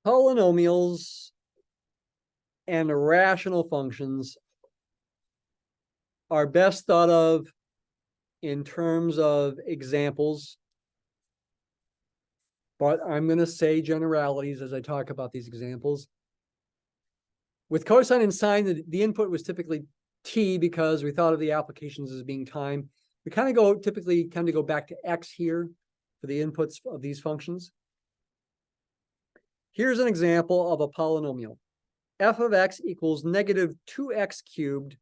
Polynomials and rational functions are best thought of in terms of examples, but I'm going to say generalities as I talk about these examples. With cosine and sine, the input was typically t because we thought of the applications as being time. We typically go back to x here for the inputs of these functions. Here's an example of a polynomial. F of x equals negative 2x cubed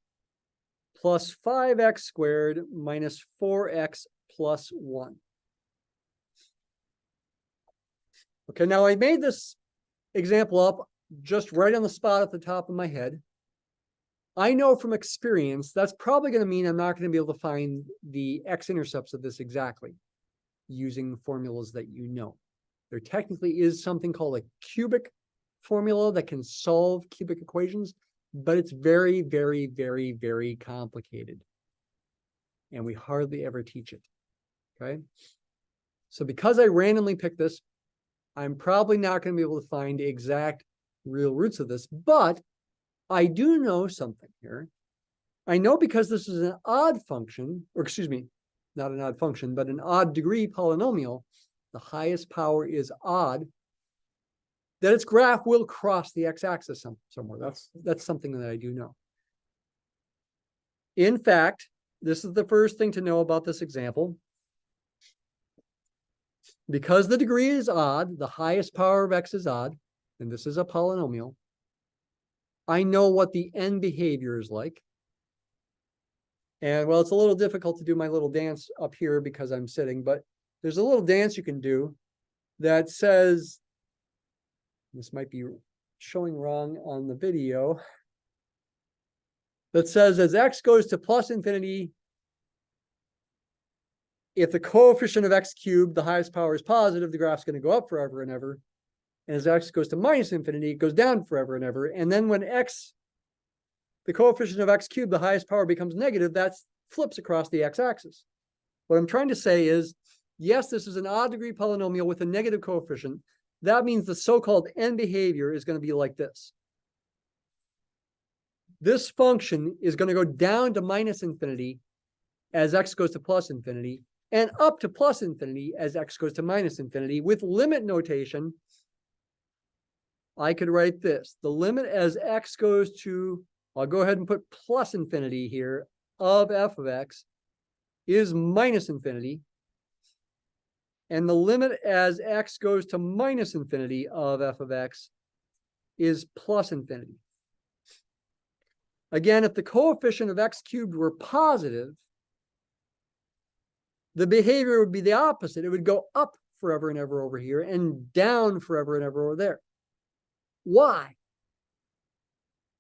plus 5x squared minus 4x plus 1. Okay, now I made this example up just right on the spot at the top of my head. I know from experience that's probably going to mean I'm not going to be able to find the x-intercepts of this exactly using formulas that you know. There technically is something called a cubic formula that can solve cubic equations, but it's very, very, very, very complicated. And we hardly ever teach it. Okay. So because I randomly picked this, I'm probably not going to be able to find the exact real roots of this, but I do know something here. I know because this is an odd function, or excuse me, not an odd function, but an odd degree polynomial, the highest power is odd, that its graph will cross the x-axis somewhere. That's something that I do know. In fact, this is the first thing to know about this example. Because the degree is odd, the highest power of x is odd, and this is a polynomial, I know what the end behavior is like. And well, it's a little difficult to do my little dance up here because I'm sitting, but there's a little dance you can do that says, this might be showing wrong on the video, that says as x goes to plus infinity, if the coefficient of x cubed, the highest power is positive, the graph's going to go up forever and ever. And as x goes to minus infinity, it goes down forever and ever. And then when the coefficient of x cubed, the highest power becomes negative, that flips across the x-axis. What I'm trying to say is, yes, this is an odd degree polynomial with a negative coefficient. That means the so-called end behavior is going to be like this. This function is going to go down to minus infinity as x goes to plus infinity, and up to plus infinity as x goes to minus infinity. With limit notation, I could write this. The limit as x goes to, I'll go ahead and put plus infinity here, of f of x is minus infinity. And the limit as x goes to minus infinity of f of x is plus infinity. Again, if the coefficient of x cubed were positive, the behavior would be the opposite. It would go up forever and ever over here and down forever and ever over there. Why?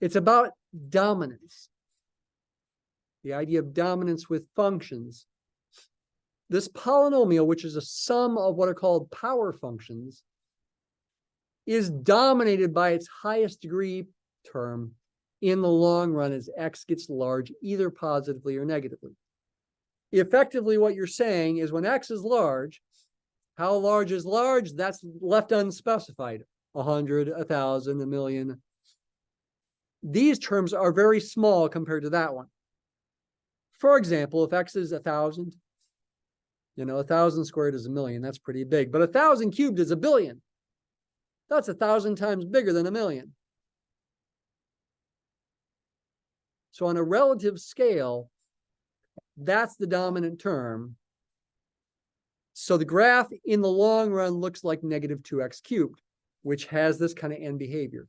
It's about dominance. The idea of dominance with functions. This polynomial, which is a sum of what are called power functions, is dominated by its highest degree term in the long run as x gets large, either positively or negatively. Effectively, what you're saying is when x is large, how large is large? That's left unspecified. 100, 1,000, 1,000,000. These terms are very small compared to that one. For example, if x is 1,000, 1,000 squared is 1,000,000. That's pretty big. But 1,000 cubed is 1,000,000,000. That's 1,000 times bigger than 1,000,000. So on a relative scale, that's the dominant term. So the graph in the long run looks like negative 2x cubed, which has this kind of end behavior.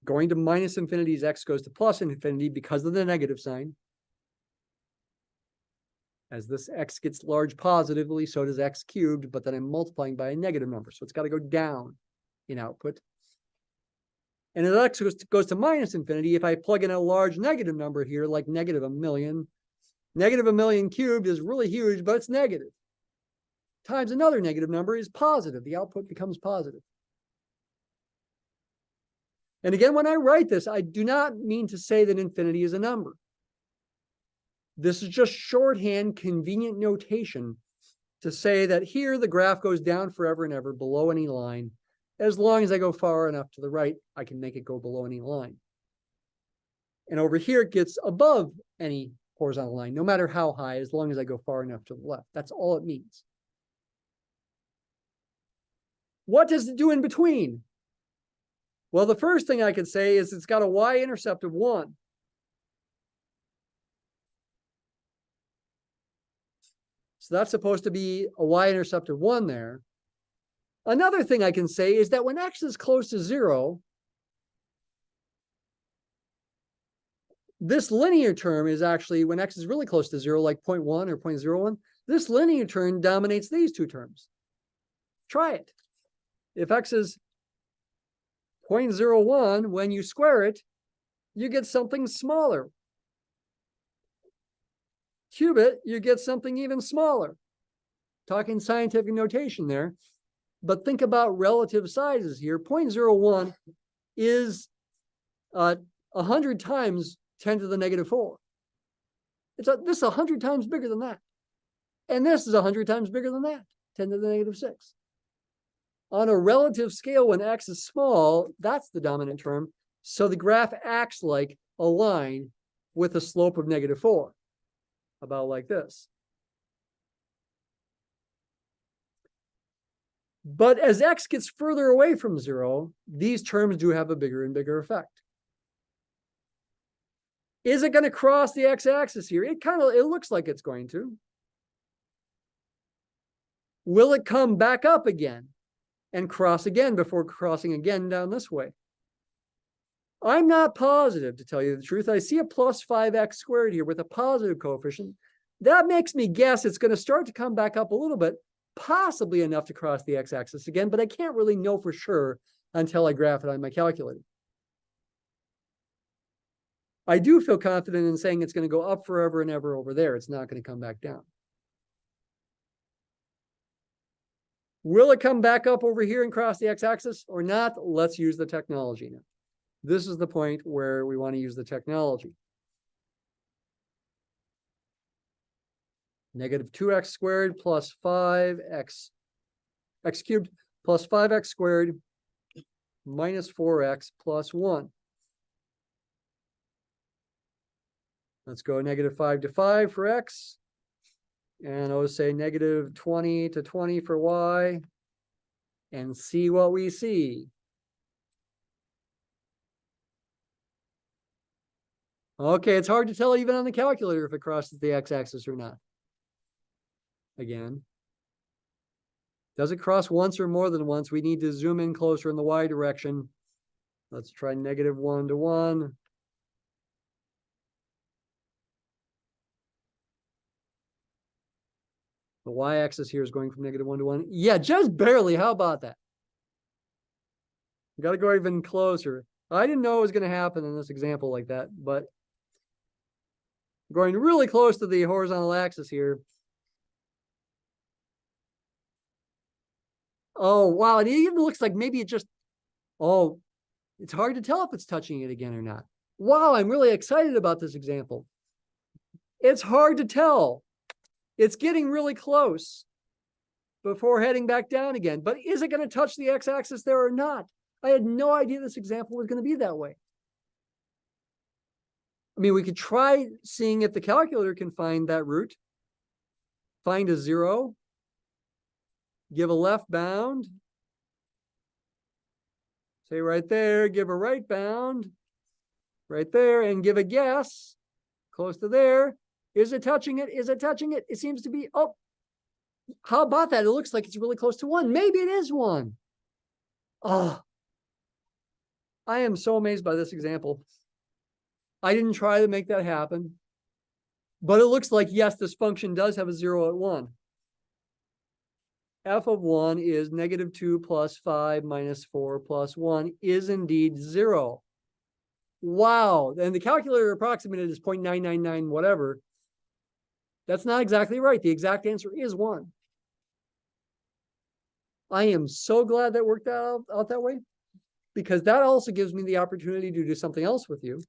Going to minus infinity as x goes to plus infinity because of the negative sign. As this x gets large positively, so does x cubed, but then I'm multiplying by a negative number. So it's got to go down in output. And as x goes to minus infinity, if I plug in a large negative number here, like negative 1,000,000, negative 1,000,000 cubed is really huge, but it's negative. Times another negative number is positive. The output becomes positive. And again, when I write this, I do not mean to say that infinity is a number. This is just shorthand, convenient notation to say that here the graph goes down forever and ever below any line. As long as I go far enough to the right, I can make it go below any line. And over here, it gets above any horizontal line, no matter how high, as long as I go far enough to the left. That's all it means. What does it do in between? Well, the first thing I could say is it's got a y-intercept of 1. So that's supposed to be a y-intercept of 1 there. Another thing I can say is that when x is close to 0, this linear term is actually, when x is really close to 0, like 0.1 or 0.01, this linear term dominates these two terms. Try it. If x is 0.01, when you square it, you get something smaller. Cube it, you get something even smaller. Talking scientific notation there. But think about relative sizes here. 0.01 is 100 times 10 to the negative 4. This is 100 times bigger than that. And this is 100 times bigger than that, 10 to the negative 6. On a relative scale, when x is small, that's the dominant term. So the graph acts like a line with a slope of negative 4, about like this. But as x gets further away from 0, these terms do have a bigger and bigger effect. Is it going to cross the x-axis here? It looks like it's going to. Will it come back up again and cross again before crossing again down this way? I'm not positive, to tell you the truth. I see a plus 5x squared here with a positive coefficient. That makes me guess it's going to start to come back up a little bit, possibly enough to cross the x-axis again, but I can't really know for sure until I graph it on my calculator. I do feel confident in saying it's going to go up forever and ever over there. It's not going to come back down. Will it come back up over here and cross the x-axis or not? Let's use the technology now. This is the point where we want to use the technology. Negative 2x squared plus 5x, x cubed plus 5x squared minus 4x plus 1. Let's go negative 5 to 5 for x. And I'll say negative 20 to 20 for y. And see what we see. Okay, it's hard to tell even on the calculator if it crosses the x-axis or not. Again. Does it cross once or more than once? We need to zoom in closer in the y direction. Let's try negative 1 to 1. The y-axis here is going from negative 1 to 1. Yeah, just barely. How about that? Got to go even closer. I didn't know it was going to happen in this example like that, but going really close to the horizontal axis here. Oh, wow. It even looks like maybe it just, oh, it's hard to tell if it's touching it again or not. Wow, I'm really excited about this example. It's hard to tell. It's getting really close before heading back down again. But is it going to touch the x-axis there or not? I had no idea this example was going to be that way. I mean, we could try seeing if the calculator can find that root. Find a 0. Give a left bound. Say right there, give a right bound. Right there, and give a guess. Close to there. Is it touching it? Is it touching it? It seems to be, oh, how about that? It looks like it's really close to 1. Maybe it is 1. Oh, I am so amazed by this example. I didn't try to make that happen, but it looks like, yes, this function does have a 0 at 1. F of 1 is negative 2 plus 5 minus 4 plus 1 is indeed 0. Wow. And the calculator approximated is 0.999 whatever. That's not exactly right. The exact answer is 1. I am so glad that worked out that way, because that also gives me the opportunity to do something else with you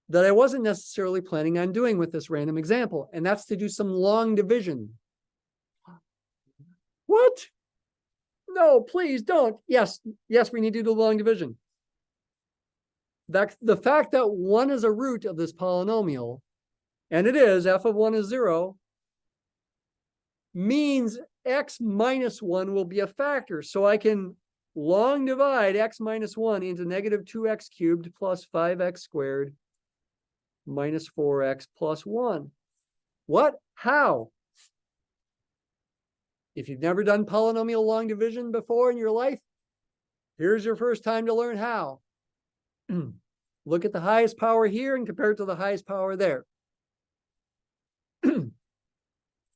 that I wasn't necessarily planning on doing with this random example, and that's to do some long division. What? no, please don't. Yes, we need to do long division. The fact that 1 is a root of this polynomial, and it is, f of 1 is 0, means x minus 1 will be a factor. So I can long divide x minus 1 into negative 2x cubed plus 5x squared minus 4x plus 1. What? How? If you've never done polynomial long division before in your life, here's your first time to learn how. Look at the highest power here and compare it to the highest power there.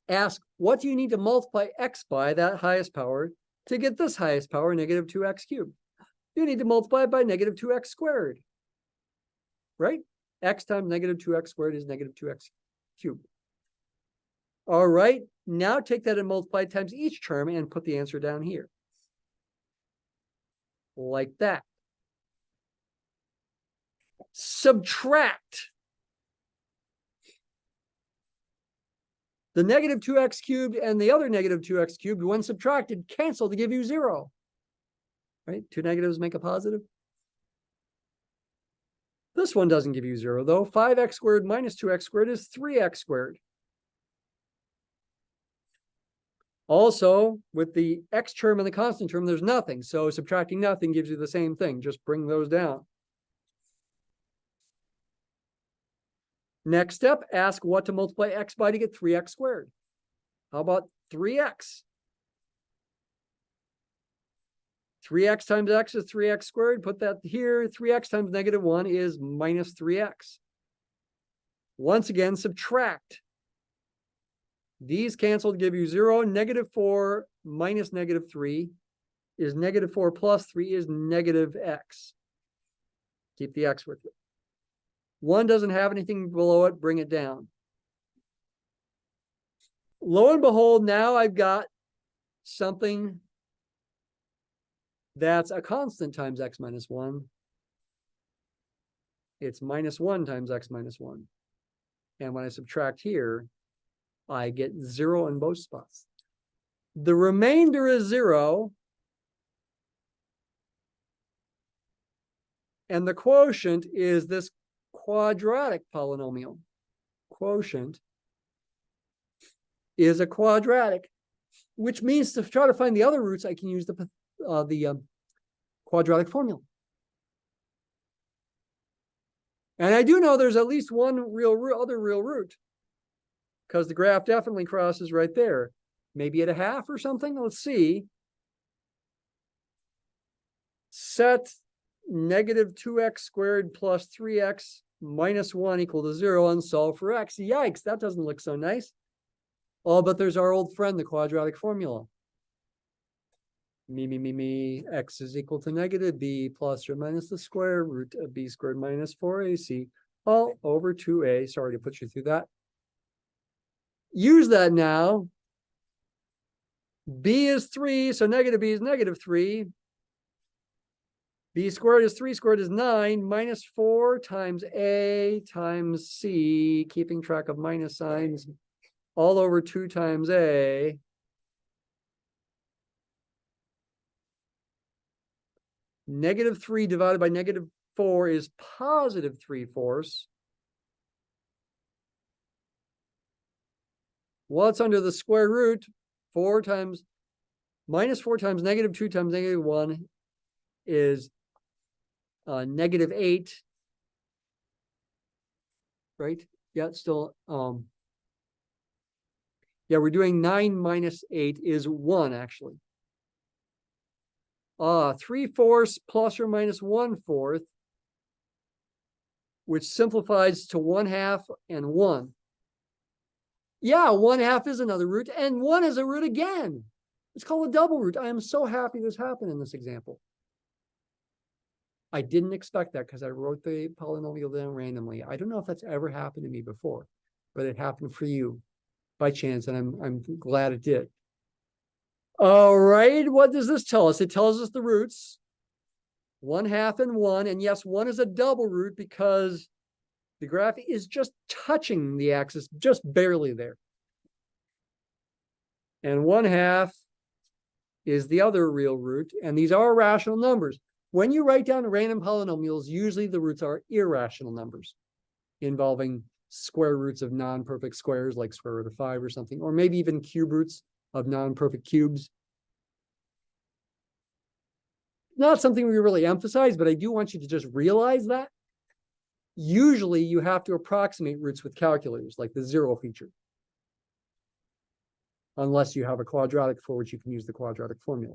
Ask, what do you need to multiply x by, that highest power, to get this highest power, negative 2x cubed? You need to multiply it by negative 2x squared, right? X times negative 2x squared is negative 2x cubed. All right, now take that and multiply times each term and put the answer down here. Like that. Subtract. The negative 2x cubed and the other negative 2x cubed, when subtracted, cancel to give you 0. Right? 2 negatives make a positive. This one doesn't give you 0, though. 5x squared minus 2x squared is 3x squared. Also, with the x term and the constant term, there's nothing. So subtracting nothing gives you the same thing. Just bring those down. Next step, ask what to multiply x by to get 3x squared. How about 3x? 3x times x is 3x squared. Put that here. 3x times negative 1 is minus 3x. Once again, subtract. These cancel to give you 0. Negative 4 minus negative 3 is negative 4 plus 3 is negative x. Keep the x with it. 1 doesn't have anything below it, bring it down. Lo and behold, now I've got something that's a constant times x minus 1. It's minus 1 times x minus 1. And when I subtract here, I get 0 in both spots. The remainder is 0. And the quotient is this quadratic polynomial. Quotient is a quadratic, which means to try to find the other roots, I can use the quadratic formula. And I do know there's at least one other real root, because the graph definitely crosses right there. Maybe at a half or something. Let's see. Set negative 2x squared plus 3x minus 1 equal to 0 and solve for x. Yikes, that doesn't look so nice. Oh, but there's our old friend, the quadratic formula. X is equal to negative b plus or minus the square root of b squared minus 4ac all over 2a. Sorry to put you through that. Use that now. B is 3, so negative b is negative 3. B squared is 3 squared is 9, minus 4 times a times c, keeping track of minus signs, all over 2 times a. Negative 3 divided by negative 4 is positive 3/4. What's under the square root? 4 times minus 4 times negative 2 times negative 1 is negative 8. Right? Yeah, it's still yeah, we're doing 9 minus 8 is 1 actually. 3/4 plus or minus 1/4, which simplifies to 1/2 and 1. Yeah, 1/2 is another root, and 1 is a root again. It's called a double root. I am so happy this happened in this example. I didn't expect that because I wrote the polynomial down randomly. I don't know if that's ever happened to me before, but it happened for you by chance, and I'm glad it did. All right, what does this tell us? It tells us the roots, 1/2 and 1. And yes, 1 is a double root because the graph is just touching the axis, just barely there. And 1/2 is the other real root, and these are rational numbers. When you write down random polynomials, usually the roots are irrational numbers involving square roots of non-perfect squares, like square root of 5 or something, or maybe even cube roots of non-perfect cubes. Not something we really emphasize, but I do want you to just realize that. Usually you have to approximate roots with calculators, like the 0 feature. Unless you have a quadratic for which you can use the quadratic formula.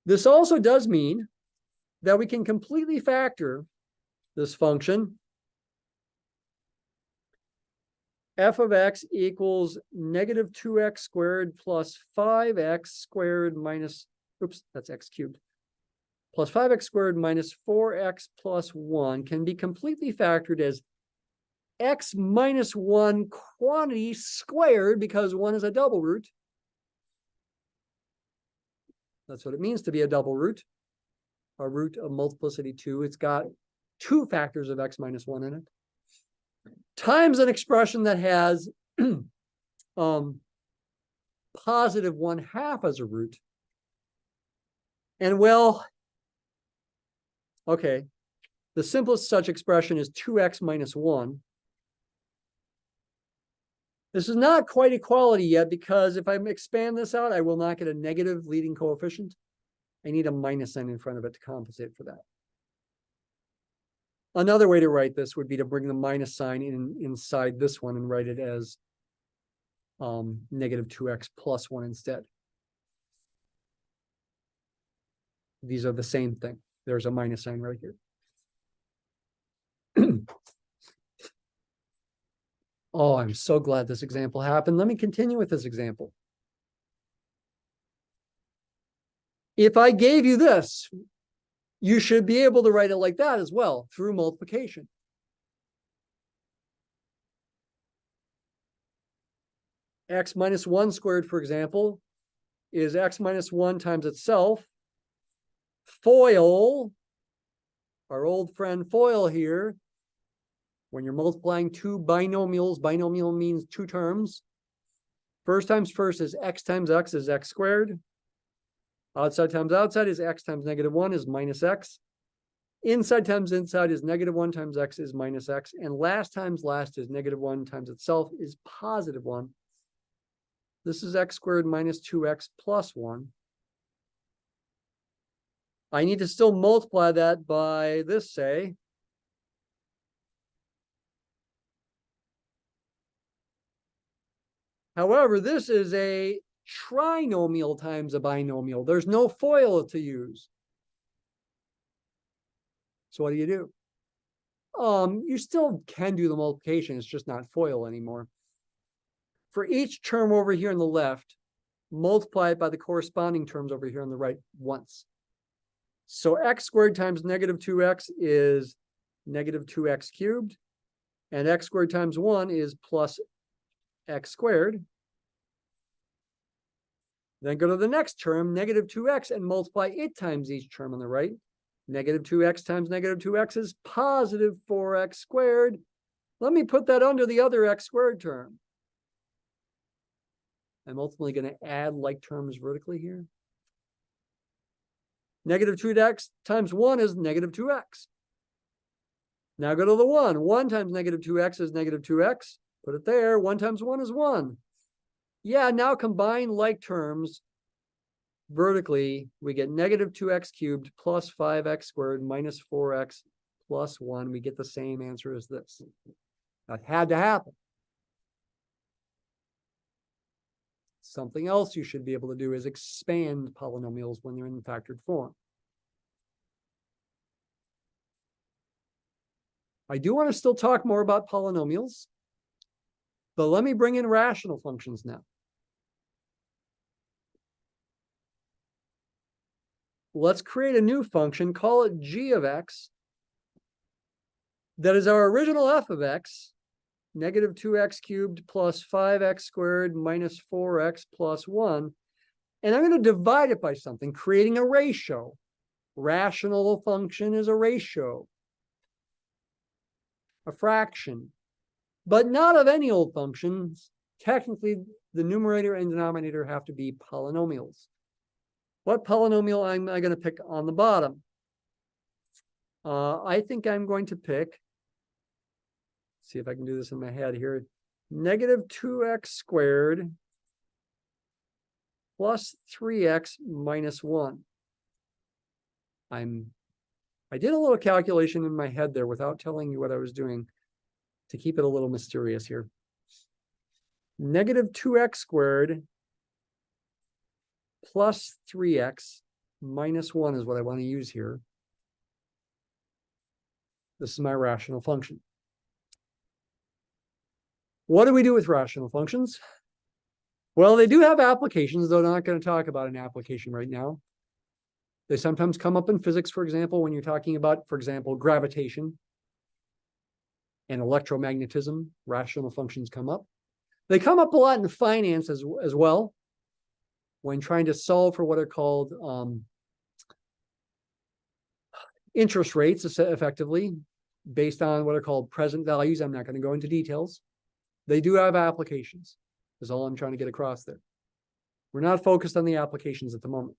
This also does mean that we can completely factor this function f of x equals negative 2x squared plus 5x squared minus, oops, that's x cubed, plus 5x squared minus 4x plus 1 can be completely factored as x minus 1 quantity squared, because 1 is a double root. That's what it means to be a double root. A root of multiplicity 2. It's got 2 factors of x minus 1 in it. Times an expression that has positive 1/2 as a root. And well, okay, the simplest such expression is 2x minus 1. This is not quite equality yet, because if I expand this out, I will not get a negative leading coefficient. I need a minus sign in front of it to compensate for that. Another way to write this would be to bring the minus sign inside this one and write it as negative 2x plus 1 instead. These are the same thing. There's a minus sign right here. Oh, I'm so glad this example happened. Let me continue with this example. If I gave you this, you should be able to write it like that as well, through multiplication. X minus 1 squared, for example, is x minus 1 times itself. FOIL, our old friend FOIL here, when you're multiplying two binomials, binomial means two terms. First times first is x times x is x squared. Outside times outside is x times negative 1 is minus x. Inside times inside is negative 1 times x is minus x. And last times last is negative 1 times itself is positive 1. This is x squared minus 2x plus 1. I need to still multiply that by this, say. However, this is a trinomial times a binomial. There's no FOIL to use. So what do? You still can do the multiplication. It's just not FOIL anymore. For each term over here on the left, multiply it by the corresponding terms over here on the right once. So x squared times negative 2x is negative 2x cubed. And x squared times 1 is plus x squared. Then go to the next term, negative 2x, and multiply it times each term on the right. Negative 2x times negative 2x is positive 4x squared. Let me put that under the other x squared term. I'm ultimately going to add like terms vertically here. Negative 2x times 1 is negative 2x. Now go to the 1. 1 times negative 2x is negative 2x. Put it there. 1 times 1 is 1. Yeah, now combine like terms vertically. We get negative 2x cubed plus 5x squared minus 4x plus 1. We get the same answer as this. That had to happen. Something else you should be able to do is expand polynomials when they're in factored form. I do want to still talk more about polynomials, but let me bring in rational functions now. Let's create a new function, call it g of x. That is our original f of x, negative 2x cubed plus 5x squared minus 4x plus 1. And I'm going to divide it by something, creating a ratio. Rational function is a ratio, a fraction, but not of any old functions. Technically, the numerator and denominator have to be polynomials. What polynomial am I going to pick on the bottom? I think I'm going to pick, see if I can do this in my head here, negative 2x squared plus 3x minus 1. I did a little calculation in my head there without telling you what I was doing to keep it a little mysterious here. Negative 2x squared plus 3x minus 1 is what I want to use here. This is my rational function. What do we do with rational functions? Well, they do have applications, though I'm not going to talk about an application right now. They sometimes come up in physics, for example, when you're talking about, for example, gravitation and electromagnetism, rational functions come up. They come up a lot in finance as well, when trying to solve for what are called interest rates, effectively, based on what are called present values. I'm not going to go into details. They do have applications, is all I'm trying to get across there. We're not focused on the applications at the moment.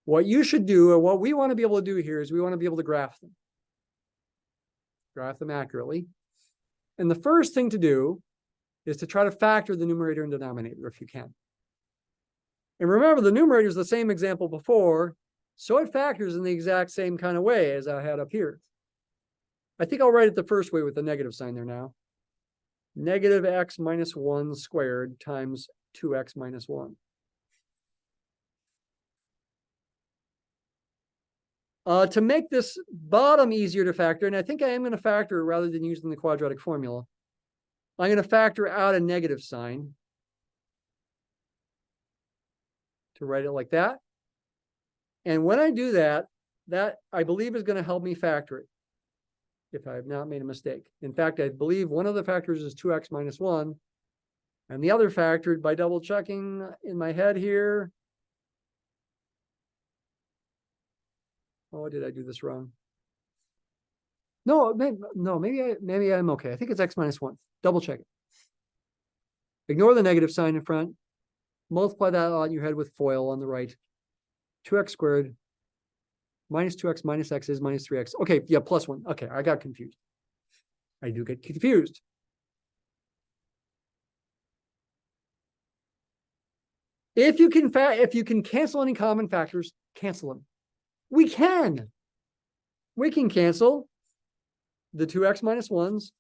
What you should do, or what we want to be able to do here, is we want to be able to graph them accurately. And the first thing to do is to try to factor the numerator and denominator if you can. And remember, the numerator is the same example before, so it factors in the exact same kind of way as I had up here. I think I'll write it the first way with the negative sign there now. Negative x minus 1 squared times 2x minus 1. To make this bottom easier to factor, and I think I am going to factor it rather than using the quadratic formula, I'm going to factor out a negative sign to write it like that. And when I do that, that I believe is going to help me factor it, if I have not made a mistake. In fact, I believe one of the factors is 2x minus 1, and the other factored by double checking in my head here. Oh, did I do this wrong? No, maybe I'm okay. I think it's x minus 1. Double check it. Ignore the negative sign in front. Multiply that out in your head with FOIL on the right. 2x squared minus 2x minus x is minus 3x. Okay, yeah, plus 1. Okay, I got confused. I do get confused. If you can cancel any common factors, cancel them. We can cancel the 2x minus 1s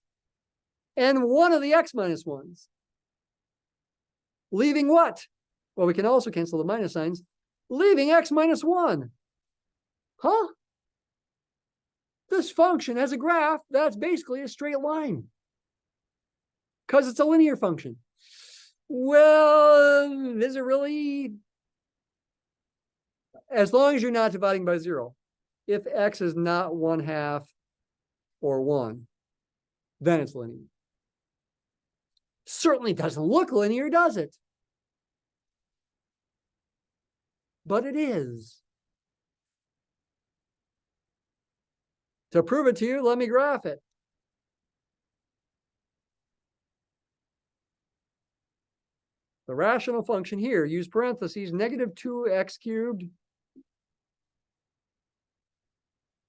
and one of the x minus 1s. Leaving what? Well, we can also cancel the minus signs, leaving x minus 1. Huh? This function has a graph that's basically a straight line because it's a linear function. Well, is it really? As long as you're not dividing by 0. If x is not 1/2 or 1, then it's linear. Certainly doesn't look linear, does it? But it is. To prove it to you, let me graph it. The rational function here, use parentheses, negative 2x cubed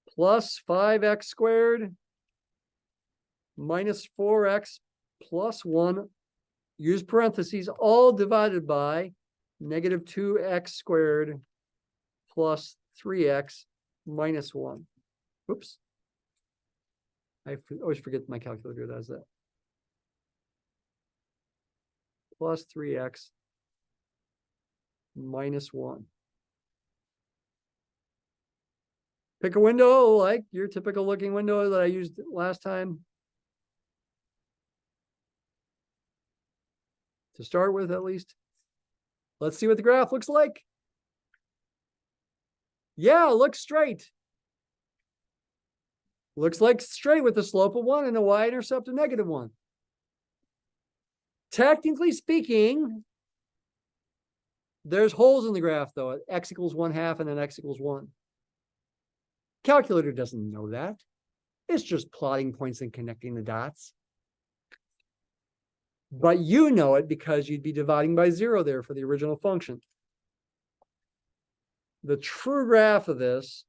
plus 5x squared minus 4x plus 1, use parentheses, all divided by negative 2x squared plus 3x minus 1. Oops. I always forget my calculator does that. Plus 3x minus 1. Pick a window like your typical looking window that I used last time. To start with, at least. Let's see what the graph looks like. Yeah, it looks straight. Looks like straight with a slope of 1 and a y-intercept of -1. Technically speaking, there's holes in the graph, though, at x equals 1/2 and then x equals 1. Calculator doesn't know that. It's just plotting points and connecting the dots. But you know it because you'd be dividing by 0 there for the original function. The true graph of this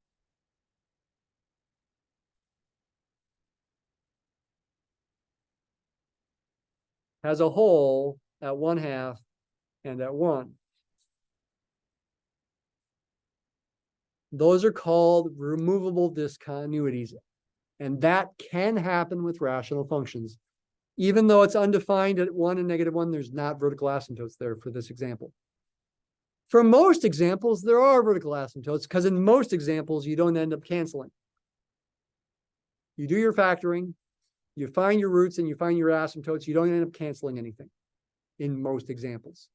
has a hole at 1/2 and at 1. Those are called removable discontinuities. And that can happen with rational functions. Even though it's undefined at 1 and -1, there's not vertical asymptotes there for this example. For most examples, there are vertical asymptotes because in most examples, you don't end up canceling. You do your factoring, you find your roots and you find your asymptotes. You don't end up canceling anything in most examples.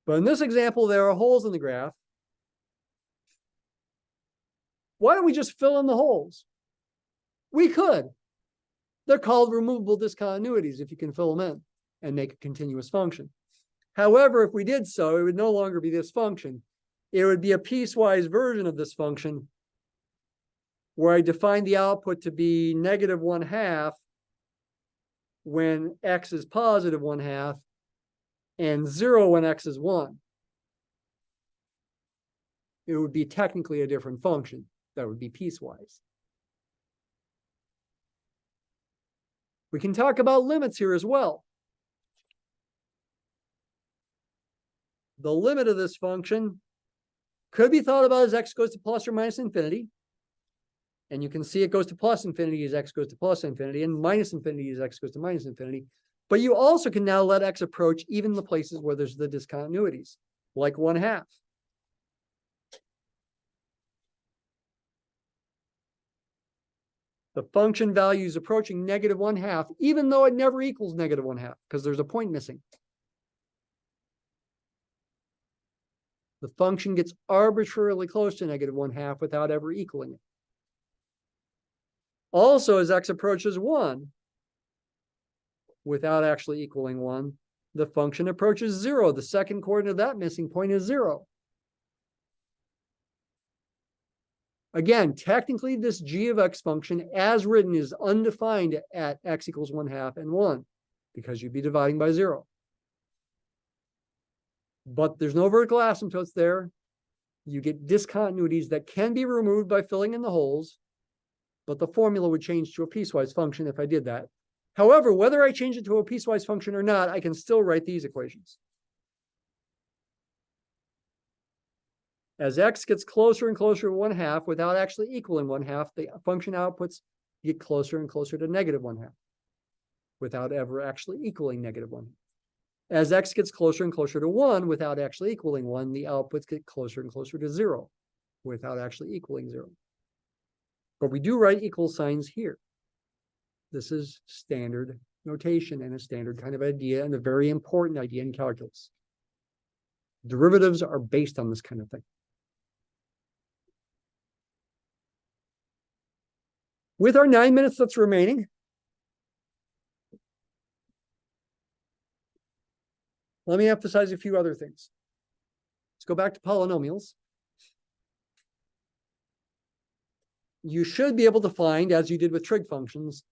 But in this example, there are holes in the graph. Why don't we just fill in the holes? We could. They're called removable discontinuities if you can fill them in and make a continuous function. However, if we did so, it would no longer be this function. It would be a piecewise version of this function where I define the output to be -1/2 when x is +1/2 and 0 when x is 1. It would be technically a different function that would be piecewise. We can talk about limits here as well. The limit of this function could be thought about as x goes to plus or minus infinity. And you can see it goes to plus infinity as x goes to plus infinity, and minus infinity as x goes to minus infinity. But you also can now let x approach even the places where there's the discontinuities, like 1/2. The function value is approaching -1/2, even though it never equals -1/2, because there's a point missing. The function gets arbitrarily close to -1/2 without ever equaling it. Also, as x approaches 1, without actually equaling 1, the function approaches 0. The second coordinate of that missing point is 0. Again, technically, this g of x function, as written, is undefined at x equals 1/2 and 1, because you'd be dividing by 0. But there's no vertical asymptotes there. You get discontinuities that can be removed by filling in the holes, but the formula would change to a piecewise function if I did that. However, whether I change it to a piecewise function or not, I can still write these equations. As x gets closer and closer to 1/2 without actually equaling 1/2, the function outputs get closer and closer to -1/2 without ever actually equaling -1/2. As x gets closer and closer to 1 without actually equaling 1, the outputs get closer and closer to 0 without actually equaling 0. But we do write equal signs here. This is standard notation and a standard kind of idea and a very important idea in calculus. Derivatives are based on this kind of thing. With our 9 minutes that's remaining, let me emphasize a few other things. Let's go back to polynomials. You should be able to find, as you did with trig functions,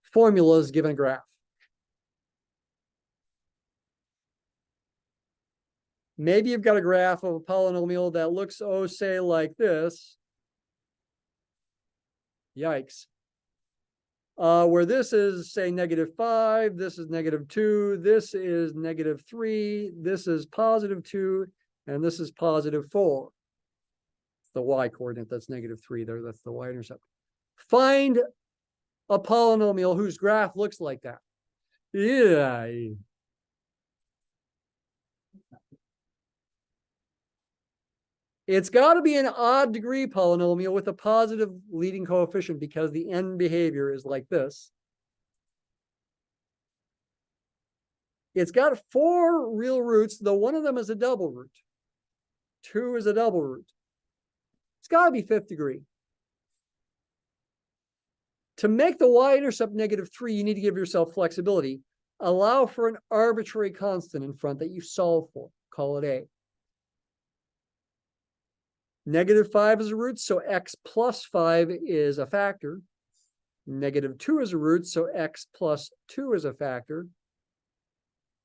formulas given a graph. Maybe you've got a graph of a polynomial that looks, oh, say, like this. Yikes. Where this is, say, -5, this is -2, this is -3, this is +2, and this is +4. It's the y coordinate, that's -3 there, that's the y-intercept. Find a polynomial whose graph looks like that. Yeah. It's got to be an odd degree polynomial with a positive leading coefficient because the end behavior is like this. It's got 4 real roots, though one of them is a double root. 2 is a double root. It's got to be 5th degree. To make the y-intercept -3, you need to give yourself flexibility. Allow for an arbitrary constant in front that you solve for. Call it a. -5 is a root, so x plus 5 is a factor. -2 is a root, so x plus 2 is a factor.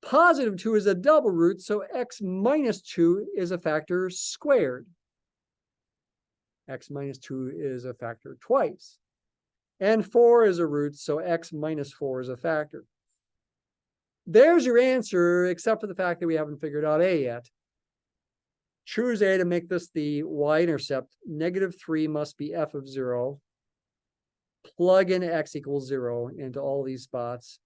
+2 is a double root, so x minus 2 is a factor squared. X minus 2 is a factor twice. And 4 is a root, so x minus 4 is a factor. There's your answer, except for the fact that we haven't figured out a yet. Choose a to make this the y-intercept. -3 must be f of 0. Plug in x equals 0 into all these spots.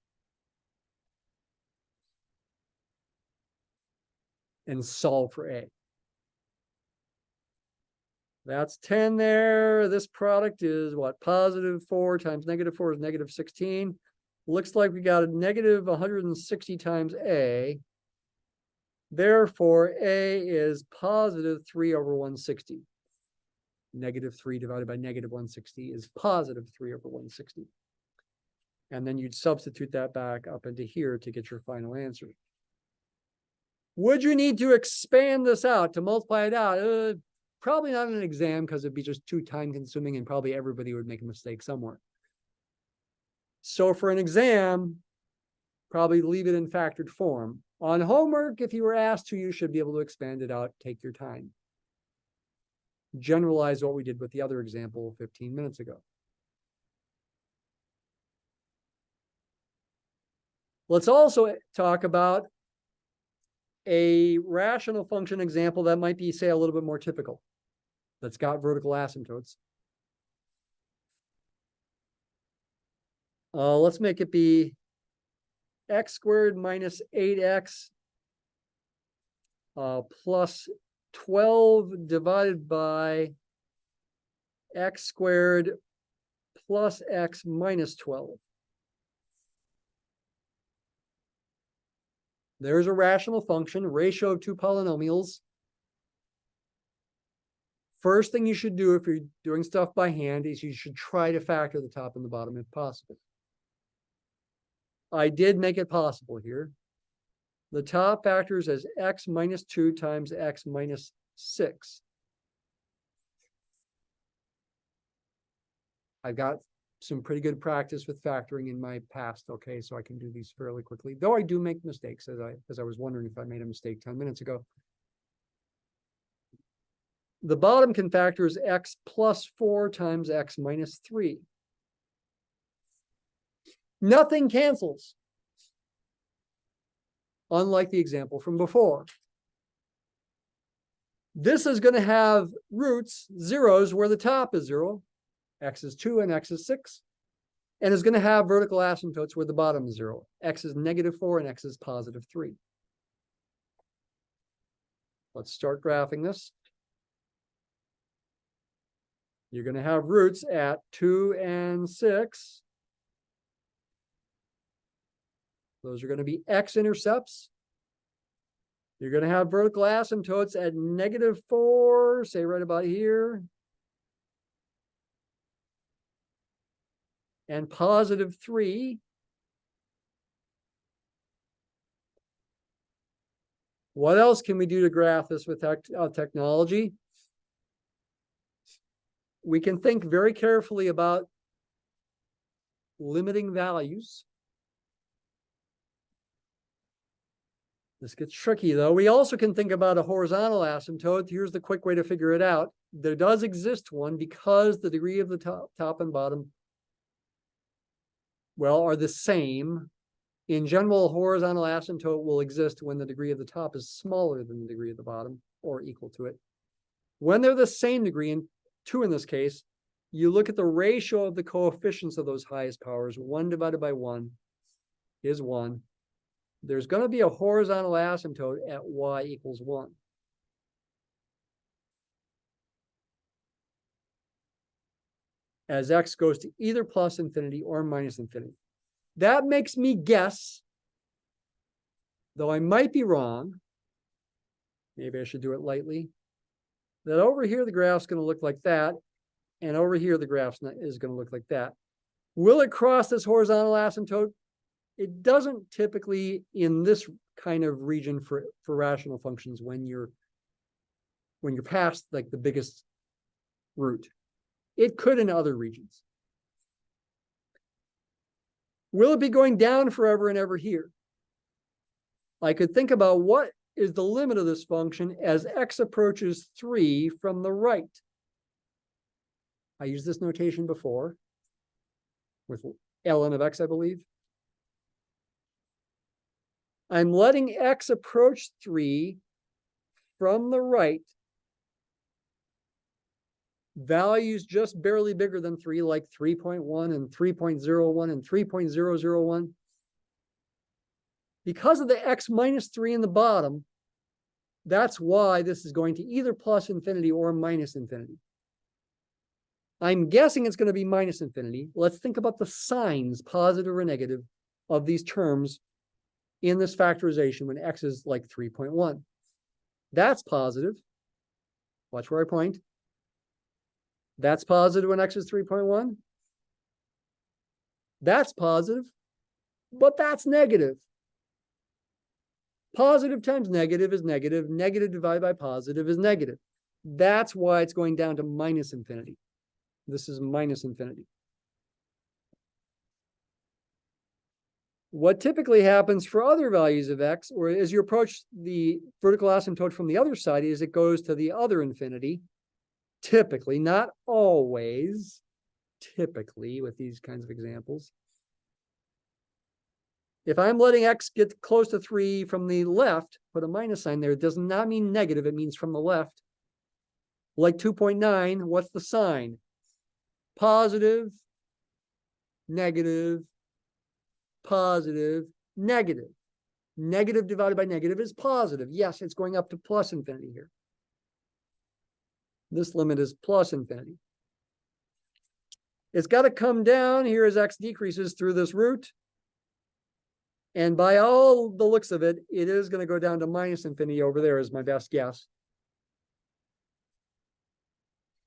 And solve for a. That's 10 there. This product is what? +4 times -4 is -16. Looks like we got a -160 times a. Therefore, a is +3 over 160. -3 divided by -160 is +3 over 160. And then you'd substitute that back up into here to get your final answer. Would you need to expand this out to multiply it out? Probably not in an exam because it'd be just too time consuming and probably everybody would make a mistake somewhere. So for an exam, probably leave it in factored form. On homework, if you were asked to, you should be able to expand it out, take your time. Generalize what we did with the other example 15 minutes ago. Let's also talk about a rational function example that might be, say, a little bit more typical, that's got vertical asymptotes. Let's make it be x squared minus 8x plus 12 divided by x squared plus x minus 12. There's a rational function, ratio of two polynomials. First thing you should do if you're doing stuff by hand is you should try to factor the top and the bottom if possible. I did make it possible here. The top factors as x minus 2 times x minus 6. I've got some pretty good practice with factoring in my past, okay, so I can do these fairly quickly, though I do make mistakes, as I was wondering if I made a mistake 10 minutes ago. The bottom can factor is x plus 4 times x minus 3. Nothing cancels, unlike the example from before. This is going to have roots, zeros, where the top is 0. X is 2 and x is 6. And is going to have vertical asymptotes where the bottom is 0. X is -4 and x is +3. Let's start graphing this. You're going to have roots at 2 and 6. Those are going to be x-intercepts. You're going to have vertical asymptotes at -4, say right about here. And +3. What else can we do to graph this with technology? We can think very carefully about limiting values. This gets tricky, though. We also can think about a horizontal asymptote. Here's the quick way to figure it out. There does exist one because the degree of the top and bottom, well, are the same. In general, a horizontal asymptote will exist when the degree of the top is smaller than the degree of the bottom, or equal to it. When they're the same degree, and 2 in this case, you look at the ratio of the coefficients of those highest powers. 1 divided by 1 is 1. There's going to be a horizontal asymptote at y equals 1. As x goes to either plus infinity or minus infinity. That makes me guess, though I might be wrong, maybe I should do it lightly, that over here the graph's going to look like that, and over here the graph is going to look like that. Will it cross this horizontal asymptote? It doesn't typically in this kind of region for rational functions when you're past like the biggest root. It could in other regions. Will it be going down forever and ever here? I could think about what is the limit of this function as x approaches 3 from the right. I used this notation before with ln of x, I believe. I'm letting x approach 3 from the right. Values just barely bigger than 3, like 3.1 and 3.01 and 3.001. Because of the x minus 3 in the bottom, that's why this is going to either plus infinity or minus infinity. I'm guessing it's going to be minus infinity. Let's think about the signs, positive or negative, of these terms in this factorization when x is like 3.1. That's positive. Watch where I point. That's positive when x is 3.1. That's positive, but that's negative. Positive times negative is negative. Negative divided by positive is negative. That's why it's going down to minus infinity. This is minus infinity. What typically happens for other values of x, or as you approach the vertical asymptote from the other side, is it goes to the other infinity. Typically, not always, typically with these kinds of examples. If I'm letting x get close to 3 from the left, put a minus sign there, it does not mean negative, it means from the left. Like 2.9, what's the sign? Positive, negative, positive, negative. Negative divided by negative is positive. Yes, it's going up to plus infinity here. This limit is plus infinity. It's got to come down here as x decreases through this root. And by all the looks of it, it is going to go down to minus infinity over there is my best guess.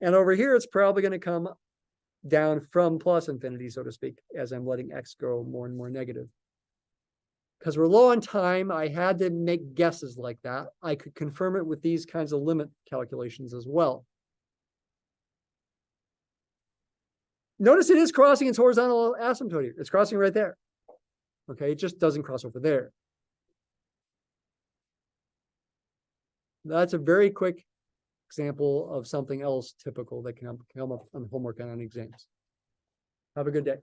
And over here, it's probably going to come down from plus infinity, so to speak, as I'm letting x go more and more negative. Because we're low on time, I had to make guesses like that. I could confirm it with these kinds of limit calculations as well. Notice it is crossing its horizontal asymptote here. It's crossing right there. Okay, it just doesn't cross over there. That's a very quick example of something else typical that can come up on homework and on exams. Have a good day.